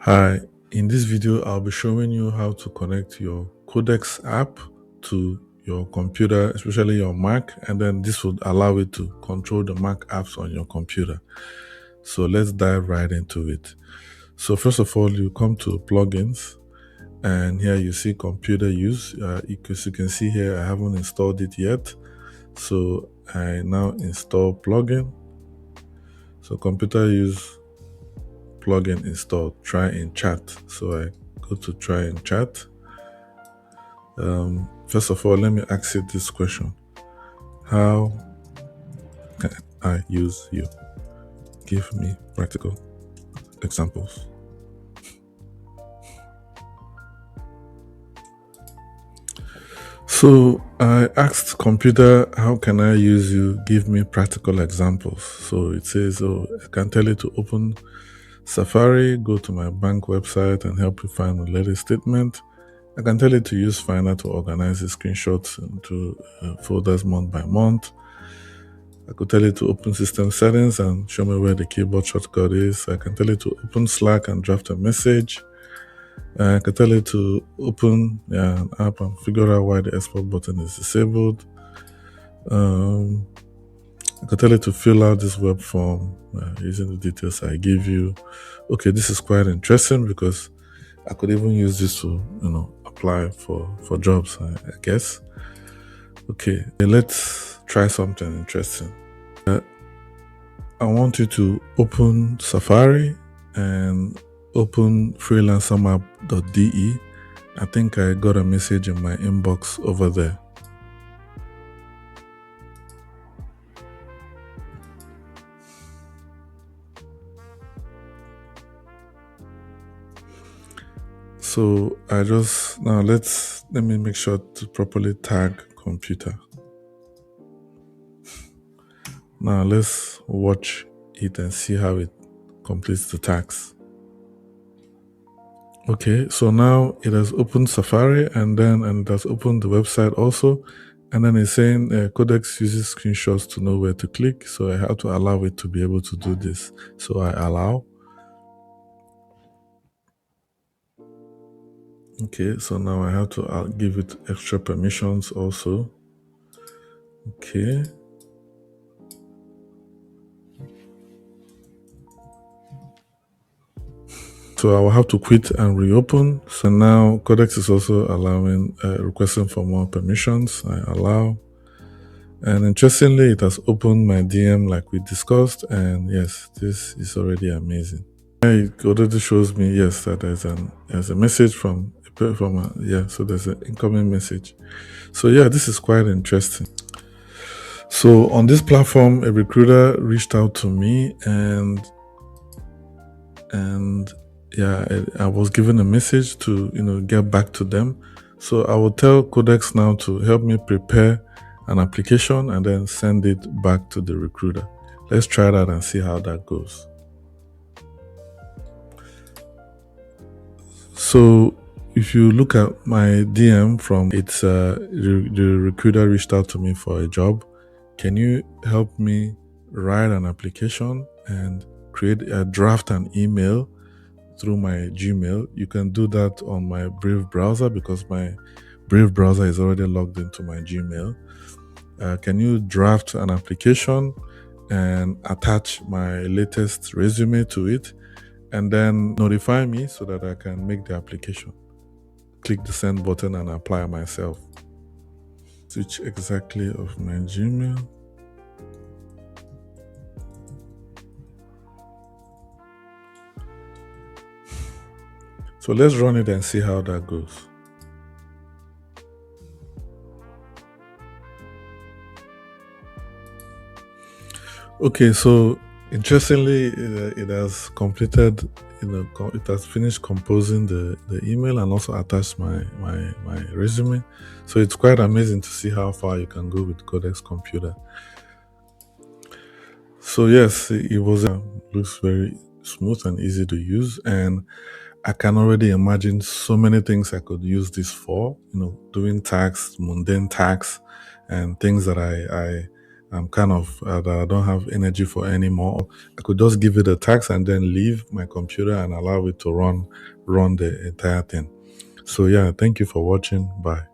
Hi, in this video, I'll be showing you how to connect your Codex app to your computer, especially your Mac, and then this would allow it to control the Mac apps on your computer. So let's dive right into it. So first of all, you come to plugins, and here you see Computer Use. As you can see here, I haven't installed it yet. So I now install plugin. So Computer Use plugin installed, try in chat. So I go to try in chat. First of all, let me ask you this question. How can I use you? Give me practical examples. So I asked computer, how can I use you? Give me practical examples. So it says, I can tell it to open Safari, go to my bank website and help you find the latest statement. I can tell it to use Finder to organize the screenshots into folders month by month. I could tell it to open system settings and show me where the keyboard shortcut is. I can tell it to open Slack and draft a message. I can tell it to open an app and figure out why the export button is disabled. I can tell it to fill out this web form using the details I give you. Okay, this is quite interesting because I could even use this to, apply for jobs, I guess. Okay, let's try something interesting. I want you to open Safari and open freelancermap.de. I think I got a message in my inbox over there. So let me make sure to properly tag computer. Now let's watch it and see how it completes the tags. Okay, so now it has opened Safari and it has opened the website also. And then it's saying Codex uses screenshots to know where to click. So I have to allow it to be able to do this. So I allow. Okay, so now I have to give it extra permissions also. Okay. So I will have to quit and reopen. So now Codex is also allowing, requesting for more permissions. I allow. And interestingly, it has opened my DM like we discussed. And yes, this is already amazing. It already shows me, yes, that there's a message so there's an incoming message. So yeah, this is quite interesting. So on this platform, a recruiter reached out to me and yeah, I was given a message to, get back to them. So I will tell Codex now to help me prepare an application and then send it back to the recruiter. Let's try that and see how that goes. So if you look at my DM from the recruiter reached out to me for a job. Can you help me write an application and draft an email through my Gmail? You can do that on my Brave browser because my Brave browser is already logged into my Gmail. Can you draft an application and attach my latest resume to it and then notify me so that I can make the application? Click the send button and apply myself. Switch exactly of my Gmail. So let's run it and see how that goes. Okay, so interestingly, it has completed, it has finished composing the email and also attached my resume. So it's quite amazing to see how far you can go with Codex Computer. So yes, it looks very smooth and easy to use, and I can already imagine so many things I could use this for, doing tasks, mundane tasks, and things that I'm kind of that I don't have energy for anymore. I could just give it a task and then leave my computer and allow it to run the entire thing. So yeah, thank you for watching. Bye.